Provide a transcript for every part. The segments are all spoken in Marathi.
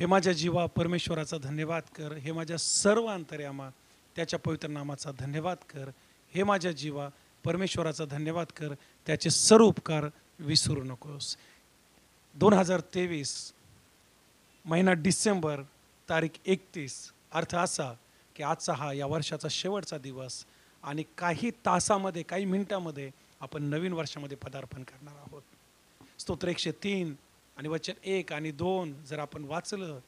हे माझ्या जीवा परमेश्वराचा धन्यवाद कर. हे माझ्या सर्व अंतर्यामा त्याच्या पवित्र नामाचा धन्यवाद कर. हे माझ्या जीवा परमेश्वराचा धन्यवाद कर. त्याचे सर्व उपकार विसरू नकोस. 2023 महिना डिसेंबर तारीख 31. अर्थ असा की आजचा हा या वर्षाचा शेवटचा दिवस आणि काही तासामध्ये काही मिनिटामध्ये आपण नवीन वर्षामध्ये पदार्पण करणार आहोत. स्तोत्र 103 आणि वचन 1 आणि 2 जर आपण वाचलं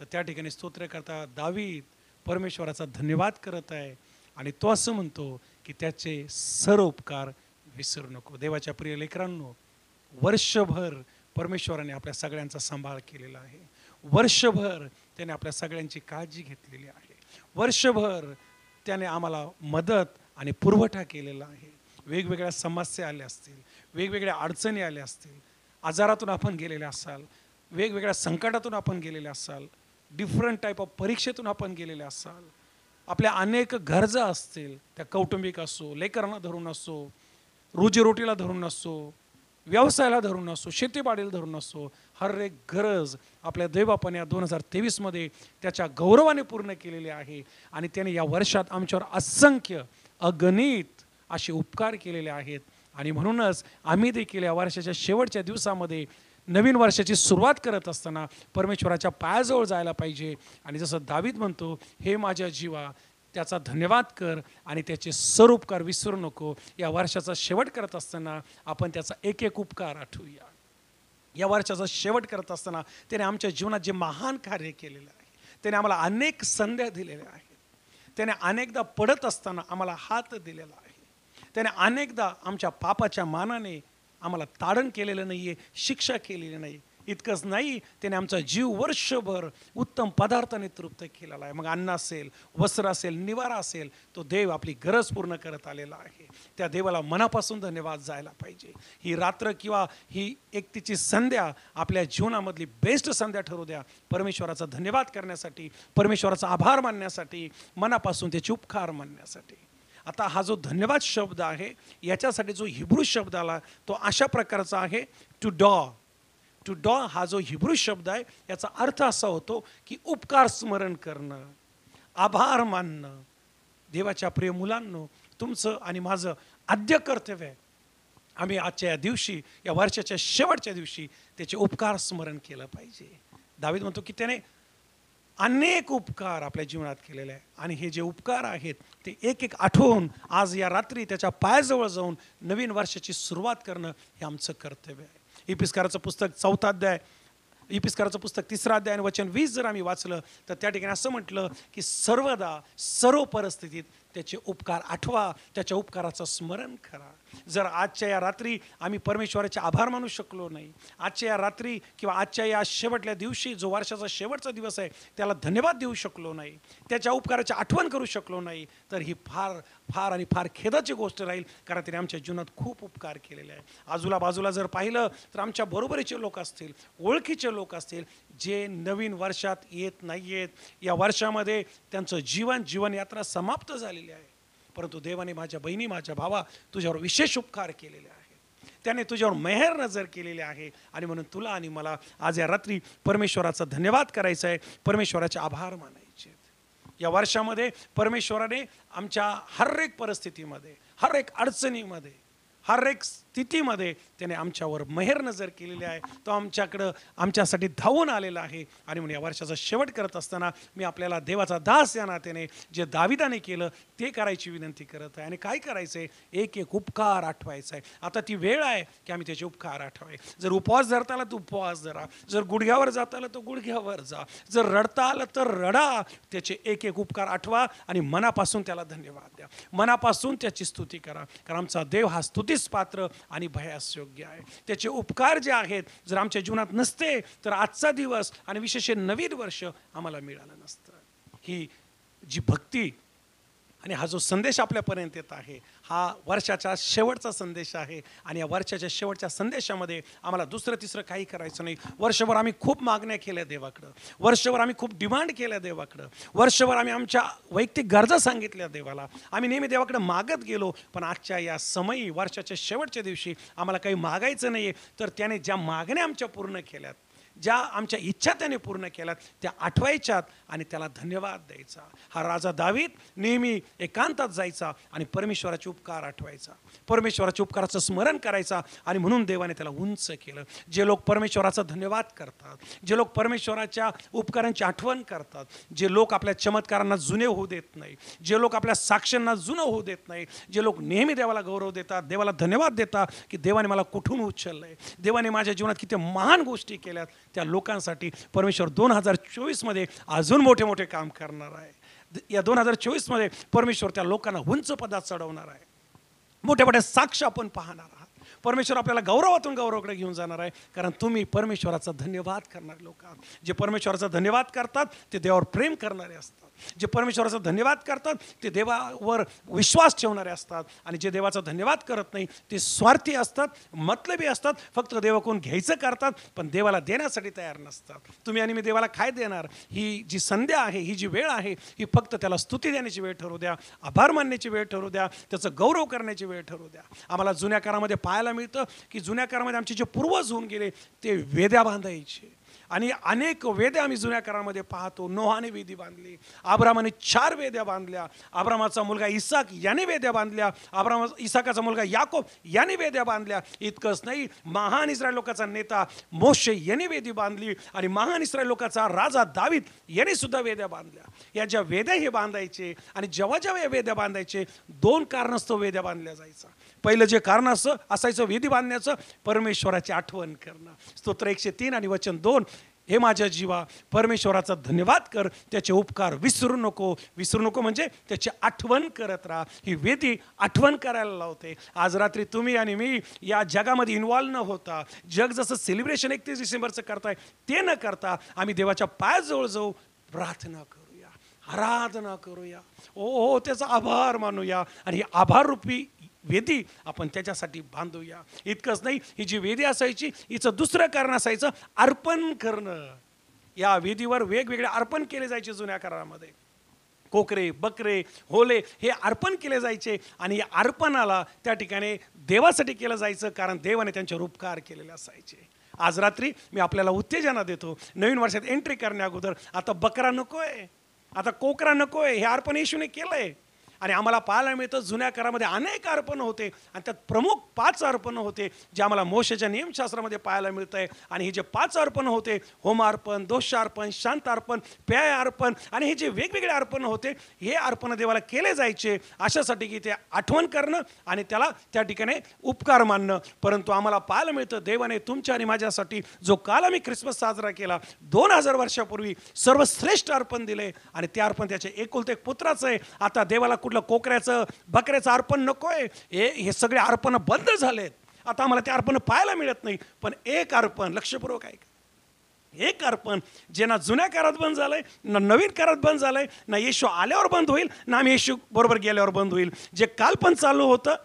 तर त्या ठिकाणी स्तोत्रकर्ता दावीद परमेश्वराचा धन्यवाद करत आहे आणि तो असं म्हणतो की त्याचे सर्व उपकार विसरू नको. देवाच्या प्रिय लेकरांनो, वर्षभर परमेश्वराने आपल्या सगळ्यांचा सांभाळ केलेला आहे. वर्षभर त्याने आपल्या सगळ्यांची काळजी घेतलेली आहे. वर्षभर त्याने आम्हाला मदत आणि पुरवठा केलेला आहे. वेगवेगळ्या समस्या आल्या असतील, वेगवेगळ्या अडचणी आल्या असतील, आजारातून आपण गेलेले असाल, वेगवेगळ्या संकटातून आपण गेलेले असाल, डिफरंट टाईप ऑफ परीक्षेतून आपण गेलेले असाल, आपल्या अनेक गरजा असतील, त्या कौटुंबिक असो, लेकरांना धरून असो, रोजीरोटीला धरून असो, व्यवसायाला धरून असो, शेतीबाडीला धरून असो, हर एक गरज आपल्या देवबापाने 2023मध्ये त्याच्या गौरवाने पूर्ण केलेली आहे. आणि त्याने या वर्षात आमच्यावर असंख्य अगणित असे उपकार केलेले आहेत. आणि म्हणूनच आम्ही देखील या वर्षाच्या शेवटच्या दिवसामध्ये नवीन वर्षाची सुरुवात करत असताना परमेश्वराच्या पायाजवळ जायला पाहिजे. आणि जसं दावीद म्हणतो, हे माझ्या जीवा त्याचा धन्यवाद कर आणि त्याचे सर्व उपकार विसरू नको. या वर्षाचा शेवट करत असताना आपण त्याचा एक एक उपकार आठवूया. या वर्षाचा शेवट करत असताना त्याने आमच्या जीवनात जे महान कार्य केलेलं आहे, त्याने आम्हाला अनेक संध्या दिलेल्या आहेत, त्याने अनेकदा पडत असताना आम्हाला हात दिलेला आहे, त्याने अनेकदा आमच्या पापाच्या मानाने आम्हाला ताडण केलेलं नाही आहे, शिक्षा केलेली नाही. इतकंच नाही, त्याने आमचा जीव वर्षभर उत्तम पदार्थाने तृप्त केलेला आहे. मग अन्न असेल, वस्त्र असेल, निवारा असेल, तो देव आपली गरज पूर्ण करत आलेला आहे. त्या देवाला मनापासून धन्यवाद जायला पाहिजे. ही रात्र किंवा ही एकतीची संध्या आपल्या जीवनामधली बेस्ट संध्या ठरू द्या, परमेश्वराचा धन्यवाद करण्यासाठी, परमेश्वराचा आभार मानण्यासाठी, मनापासून त्याचे उपकार मानण्यासाठी. आता हा जो धन्यवाद शब्द आहे, याच्यासाठी जो हिब्रू शब्द आला तो अशा प्रकारचा आहे, टू डॉ. टू डॉ हा जो हिब्रू शब्द आहे, याचा अर्थ असा होतो की उपकार स्मरण करणं, आभार मानणं. देवाच्या प्रिय मुलांनो, तुमचं आणि माझं आद्य कर्तव्य आहे, आम्ही आजच्या या दिवशी, या वर्षाच्या शेवटच्या दिवशी त्याचे उपकार स्मरण केलं पाहिजे. दावीद म्हणतो की त्याने अनेक उपकार आपल्या जीवनात केलेले आहे आणि हे जे उपकार आहेत ते एक एक आठवून आज या रात्री त्याच्या पायाजवळ जाऊन नवीन वर्षाची सुरुवात करणं हे आमचं कर्तव्य आहे. इपिस्काराचं पुस्तक 4 अध्याय, इपिस्काराचं पुस्तक 3 अध्याय आणि वचन 20 जर आम्ही वाचलं तर त्या ठिकाणी असं म्हटलं की सर्वदा सर्व परिस्थितीत त्याचे उपकार आठवा, त्याच्या उपकाराचं स्मरण करा. जर आजच्या या रात्री आम्ही परमेश्वराचे आभार मानू शकलो नाही, आजच्या या रात्री किंवा आजच्या या शेवटल्या दिवशी जो वर्षाचा शेवटचा दिवस आहे त्याला धन्यवाद देऊ शकलो नाही, त्याच्या उपकाराची आठवण करू शकलो नाही, तर ही फार फार आणि फार खेदाची गोष्ट राहील. कारण त्याने आमच्या जीवनात खूप उपकार केलेले आहे. आजूला बाजूला जर पाहिलं तर आमच्या बरोबरीचे लोक असतील, ओळखीचे लोक असतील, जे नवीन वर्षात येत नाही आहेत. या वर्षामध्ये त्यांचं जीवनयात्रा समाप्त झालेली आहे. परंतु देवाने माझ्या बहिणी, माझ्या भावा, तुझ्यावर विशेष उपकार केलेले आहेत, त्याने तुझ्यावर मेहर नजर केलेली आहे. आणि म्हणून तुला आणि मला आज या रात्री परमेश्वराचा धन्यवाद करायचा आहे, परमेश्वराचे आभार मानायचे. या वर्षामध्ये परमेश्वराने आमच्या हर एक परिस्थितीमध्ये, हर एक अडचणीमध्ये, हर एक स्थितीमध्ये त्याने आमच्यावर मेहर नजर केलेली आहे. तो आमच्याकडं आमच्यासाठी धावून आलेला आहे. आणि म्हणून या वर्षाचा शेवट करत असताना मी आपल्याला देवाचा दास या नात्याने जे दाविदाने केलं ते करायची विनंती करत आहे. आणि काय करायचं आहे, एक एक उपकार आठवायचा आहे. आता ती वेळ आहे की आम्ही त्याचे उपकार आठवाय. जर उपवास धरता आला तर उपवास धरा, जर गुडघ्यावर जाता आलं तर गुडघ्यावर जा, जर रडता आलं तर रडा. त्याचे एक एक उपकार आठवा आणि मनापासून त्याला धन्यवाद द्या, मनापासून त्याची स्तुती करा. कारण आमचा देव हा स्तुतीस पात्र आणि भयास योग्य आहे. त्याचे उपकार जे आहेत जर आमच्या जीवनात नसते तर आजचा दिवस आणि विशेष नवीन वर्ष आम्हाला मिळालं नसतं. ही जी भक्ती आणि हा जो संदेश आपल्यापर्यंत येत आहे हा वर्षाचा शेवटचा संदेश आहे. आणि या वर्षाच्या शेवटच्या संदेशामध्ये आम्हाला दुसरं तिसरं काही करायचं नाही. वर्षभर आम्ही खूप मागण्या केल्या देवाकडं, वर्षभर आम्ही खूप डिमांड केल्या देवाकडं, वर्षभर आम्ही आमच्या वैयक्तिक गरजा सांगितल्या देवाला, आम्ही नेहमी देवाकडे मागत गेलो. पण आजच्या या समयी वर्षाच्या शेवटच्या दिवशी आम्हाला काही मागायचं नाही आहे. तर त्याने ज्या मागण्या आमच्या पूर्ण केल्यात, ज्या आमच्या इच्छा त्याने पूर्ण केल्यात त्या आठवायच्यात आणि त्याला धन्यवाद द्यायचा. हा राजा दावीद नेहमी एकांतात जायचा आणि परमेश्वराचे उपकार आठवायचा, परमेश्वराच्या उपकाराचं स्मरण करायचा. आणि म्हणून देवाने त्याला उंच केलं. जे लोक परमेश्वराचा धन्यवाद करतात, जे लोक परमेश्वराच्या उपकारांची आठवण करतात, जे लोक आपल्या चमत्कारांना जुने होऊ देत नाही, जे लोक आपल्या साक्ष्यांना जुनं होऊ देत नाही, जे लोक नेहमी देवाला गौरव देतात, देवाला धन्यवाद देतात की देवाने मला कुठून उचललंय, देवाने माझ्या जीवनात किती महान गोष्टी केल्यात, त्या लोकांसाठी परमेश्वर 2024मध्ये अजून मोठे मोठे काम करणार आहे. या 2024मध्ये परमेश्वर त्या लोकांना उंच पदात चढवणार आहे. मोठ्या मोठ्या साक्ष आपण पाहणार आहात. परमेश्वर आपल्याला गौरवातून गौरवाकडे घेऊन जाणार आहे, कारण तुम्ही परमेश्वराचा धन्यवाद करणारे लोक आहात. जे परमेश्वराचा धन्यवाद करतात ते देवावर प्रेम करणारे असतात, जे परमेश्वराचा धन्यवाद करतात ते देवावर विश्वास ठेवणारे असतात. आणि जे देवाचा धन्यवाद करत नाही ते स्वार्थी असतात, मतलबी असतात, फक्त देवाकडून घ्यायचं करतात पण देवाला देण्यासाठी तयार नसतात. तुम्ही आणि मी देवाला काय देणार? ही जी संध्या आहे, ही जी वेळ आहे, ही फक्त त्याला स्तुती देण्याची वेळ ठरू द्या, आभार मानण्याची वेळ ठरू द्या, त्याचं गौरव करण्याची वेळ ठरू द्या. आम्हाला जुन्या काळामध्ये पाहायला मिळतं की जुन्या काळामध्ये आमचे जे पूर्वज होऊन गेले ते वेद्या बांधायचे आणि अनेक वेद्या आम्ही जुन्या काळामध्ये पाहतो. नोहाने वेदी बांधली, अब्रामाने 4 वेद्या बांधल्या, अब्रामाचा मुलगा इसाक याने वेद्या बांधल्या, इसाकाचा मुलगा याकोब याने वेद्या बांधल्या. इतकंच नाही, महान इस्रायल लोकांचा नेता मोशे याने वेदी बांधली आणि महान इस्रायल लोकांचा राजा दावीद याने सुद्धा वेद्या बांधल्या. या ज्या वेद्या हे बांधायचे आणि जेव्हा जेव्हा या वेद्या बांधायचे 2 कारणास्तव वेद्या बांधल्या जायचा. पहिलं जे कारण असायचं वेदी बांधण्याचं, परमेश्वराची आठवण करणं. स्तोत्र 103 आणि वचन 2, हे माझ्या जीवा परमेश्वराचा धन्यवाद कर, त्याचे उपकार विसरू नको. विसरू नको म्हणजे त्याची आठवण करत राहा. ही वेदी आठवण करायला लावते. आज रात्री तुम्ही आणि मी या जगामध्ये इन्व्हॉल्व न होता, जग जसं सेलिब्रेशन 31 डिसेंबरचं करताय ते न करता आम्ही देवाच्या पायाजवळ जाऊ, प्रार्थना करूया, आराधना करूया, ओ त्याचा आभार मानूया आणि ही आभार रूपी वेदी आपण त्याच्यासाठी बांधूया. इतकंच नाही, ही जी वेदी असायची हिचं दुसरं कारण असायचं अर्पण करणं. या वेदीवर वेगवेगळे अर्पण केले जायचे जुन्या काळामध्ये. कोकरे, बकरे, होले हे अर्पण केले जायचे आणि या अर्पणाला त्या ठिकाणी देवासाठी केलं जायचं, कारण देवाने त्यांच्यावर उपकार केलेले असायचे. आज रात्री मी आपल्याला उत्तेजना देतो, नवीन वर्षात एंट्री करण्या अगोदर आता बकरा नकोय, आता कोकरा नकोय, हे अर्पण येशूने केलंय. आणि आम्हाला पाहायला मिळतं जुन्या काळामध्ये अनेक अर्पण होते आणि त्यात प्रमुख 5 अर्पण होते जे आम्हाला मोशेच्या नियमशास्त्रामध्ये पाहायला मिळत आहे. आणि हे जे 5 अर्पण होते, होमार्पण, दोषार्पण, शांतार्पण, पेय अर्पण आणि हे जे वेगवेगळे अर्पण होते, हे अर्पण देवाला केले जायचे अशासाठी की ते आठवण करणं आणि त्याला त्या ठिकाणी उपकार मानणं. परंतु आम्हाला पाहायला मिळतं देवाने तुमच्या आणि माझ्यासाठी जो काल आम्ही ख्रिसमस साजरा केला 2000 वर्षापूर्वी सर्वश्रेष्ठ अर्पण दिले आणि ते अर्पण त्याचे एकुलते एक पुत्राचं आहे. आता देवाला कुठलं कोकऱ्याचं बकऱ्याचं अर्पण नकोय, हे सगळे अर्पण बंद झालेत. आता आम्हाला ते अर्पण पाहायला मिळत नाही. पण एक अर्पण, लक्षपूर्वक ऐका, एक अर्पण जे ना जुन्या काळात बंद झालंय, ना नवीन काळात बंद झालंय, ना येशू आल्यावर बंद होईल, ना आम्ही येशू बरोबर गेल्यावर बंद होईल. जे काल पण चालू होतं,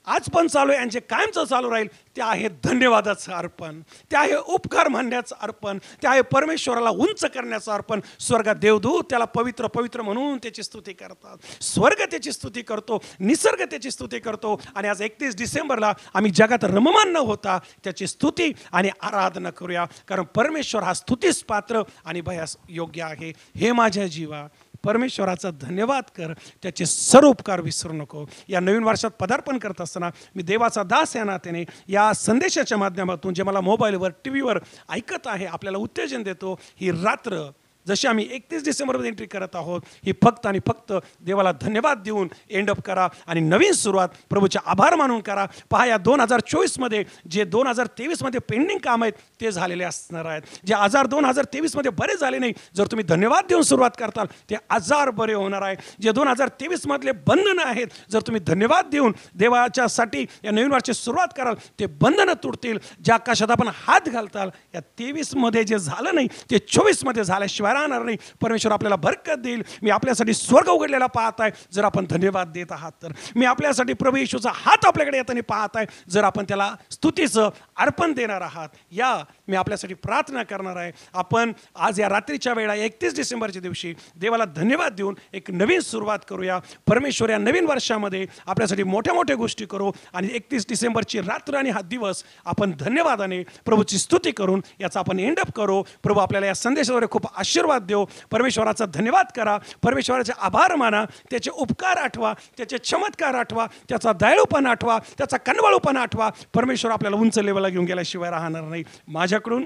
आज पण चालू आहे आणि जे कायमचं चालू राहील ते आहे धन्यवादाचं अर्पण, ते आहे उपकार मानण्याचं अर्पण, ते आहे परमेश्वराला उंच करण्याचं अर्पण. स्वर्गात देवदूत त्याला पवित्र पवित्र म्हणून त्याची स्तुती करतात, स्वर्ग त्याची स्तुती करतो, निसर्ग त्याची स्तुती करतो. आणि आज 31 डिसेंबरला आम्ही जगात रममान न होता त्याची स्तुती आणि आराधना करूया, कारण परमेश्वर हा स्तुतीस पात्र आणि भयास योग्य आहे. हे माझ्या जीवा परमेश्वराचा धन्यवाद कर, त्याचे सर्व उपकार विसरू नको. या नवीन वर्षात पदार्पण करत असताना मी देवाचा दास या नात्याने या संदेशाच्या माध्यमातून जे मला मोबाईलवर टीव्हीवर ऐकत आहे आपल्याला उत्तेजन देतो. ही रात्र जशी आम्ही 31 डिसेंबरमध्ये एंट्री करत आहोत, ही फक्त आणि फक्त देवाला धन्यवाद देऊन एंडअप करा आणि नवीन सुरुवात प्रभूचे आभार मानून करा. पहा, या 2024मध्ये जे 2023मध्ये पेंडिंग काम आहेत ते झालेले असणार आहेत. जे आजार 2023मध्ये बरे झाले नाही, जर तुम्ही धन्यवाद देऊन सुरुवात करताल ते आजार बरे होणार आहे. जे 2023मधले बंधनं आहेत, जर तुम्ही धन्यवाद देऊन देवाच्यासाठी या नवीन वर्षाची सुरुवात कराल ते बंधनं तुटतील. ज्या आकाशात आपण हात घालताल या 23मध्ये जे झालं नाही ते 24मध्ये झाल्याशिवाय शिवाय राहणार नाही. परमेश्वर आपल्याला बरकत देईल. मी आपल्यासाठी स्वर्ग उघडलेला पाहत आहे जर आपण धन्यवाद देत आहात तर. मी आपल्यासाठी प्रभू येशूचा हात आपल्याकडे येताना पाहत आहे जर आपण त्याला स्तुतीचं अर्पण देणार आहात. या मी आपल्यासाठी प्रार्थना करणार आहे. आपण आज या रात्रीच्या वेळा 31 डिसेंबरच्या दिवशी देवाला धन्यवाद देऊन एक नवीन सुरुवात करूया. परमेश्वर या नवीन वर्षामध्ये आपल्यासाठी मोठ्या मोठ्या गोष्टी करू आणि 31 डिसेंबरची रात्र आणि हा दिवस आपण धन्यवादाने प्रभूची स्तुती करून याचा आपण एंडअप करू. प्रभू आपल्याला या संदेशाद्वारे खूप आशीर्वाद देऊ. परमेश्वराचा धन्यवाद करा, परमेश्वराचे आभार माना, त्याचे उपकार आठवा, त्याचे चमत्कार आठवा, त्याचा दयाळूपणा आठवा, त्याचा कनवाळूपणा आठवा. परमेश्वर आपल्याला उंच लेवलला घेऊन गेल्याशिवाय राहणार नाही. माझ्याकडून,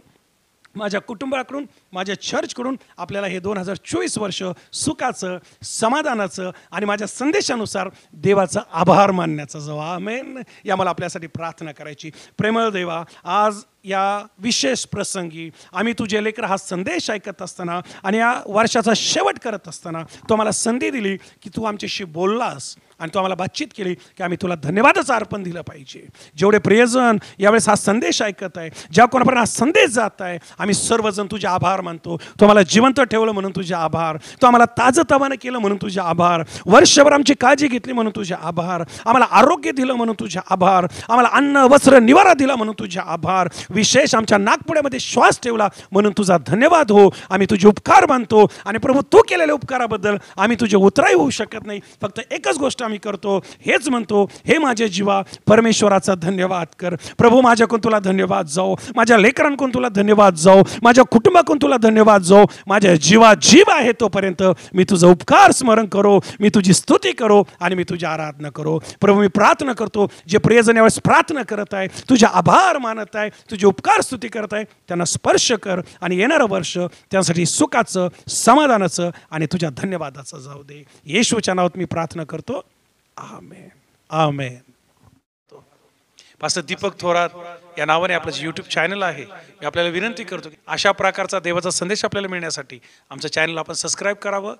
माझ्या कुटुंबाकडून, माझ्या चर्चकडून आपल्याला हे 2024 वर्ष सुखाचं, समाधानाचं आणि माझ्या संदेशानुसार देवाचा आभार मानण्याचा जो आमेन या मला आपल्यासाठी प्रार्थना करायची. प्रेमळ देवा, आज या विशेष प्रसंगी आम्ही तुझे लेकर हा संदेश ऐकत असताना आणि या वर्षाचा शेवट करत असताना तू आम्हाला संधी दिली की तू आमच्याशी बोललास आणि तू आम्हाला बातचीत केली की आम्ही तुला धन्यवादाचं अर्पण दिलं पाहिजे. जेवढे प्रियजन यावेळेस हा संदेश ऐकत आहे, ज्या कोणापर्यंत हा संदेश जात आहे, आम्ही सर्वजण तुझे आभार मानतो. तू आम्हाला जिवंत ठेवलं म्हणून तुझे आभार, तू आम्हाला ताजंतवानं केलं म्हणून तुझे आभार, वर्षभर आमची काळजी घेतली म्हणून तुझे आभार, आम्हाला आरोग्य दिलं म्हणून तुझे आभार, आम्हाला अन्न वस्त्र निवारा दिला म्हणून तुझे आभार, विशेष आमच्या नागपुड्यामध्ये श्वास ठेवला म्हणून तुझा धन्यवाद हो. आम्ही तुझे उपकार मानतो आणि प्रभू तू केलेल्या उपकाराबद्दल आम्ही तुझे उतराई होऊ शकत नाही. फक्त एकच गोष्ट आम्ही करतो, हेच म्हणतो, हे माझे जीवा परमेश्वराचा धन्यवाद कर. प्रभू माझ्याकडून तुला धन्यवाद जाओ, माझ्या लेकरांकडून तुला धन्यवाद जाओ, माझ्या कुटुंबाकडून तुला धन्यवाद जाओ. माझ्या जीवा जीव आहे तोपर्यंत मी तुझा उपकार स्मरण करो, मी तुझी स्तुती करो आणि मी तुझी आराधना करो. प्रभू मी प्रार्थना करतो, जे प्रियजन यावेळेस प्रार्थना करत आहे, तुझे आभार मानत आहे, तुझे उपकार स्तुती करत आहे, त्यांना स्पर्श कर आणि येणारं वर्ष त्यांसाठी सुखाचं, समाधानाचं आणि तुझ्या धन्यवादाचं जाऊ दे. येशूच्या नावात मी प्रार्थना करतो. आमेन, आमेन. पास्टर दीपक थोरात या नावाने आपलं जे यूट्यूब चॅनल आहे, मी आपल्याला विनंती करतो की अशा प्रकारचा देवाचा संदेश आपल्याला मिळण्यासाठी आमचं चॅनल आपण सबस्क्राईब करावं.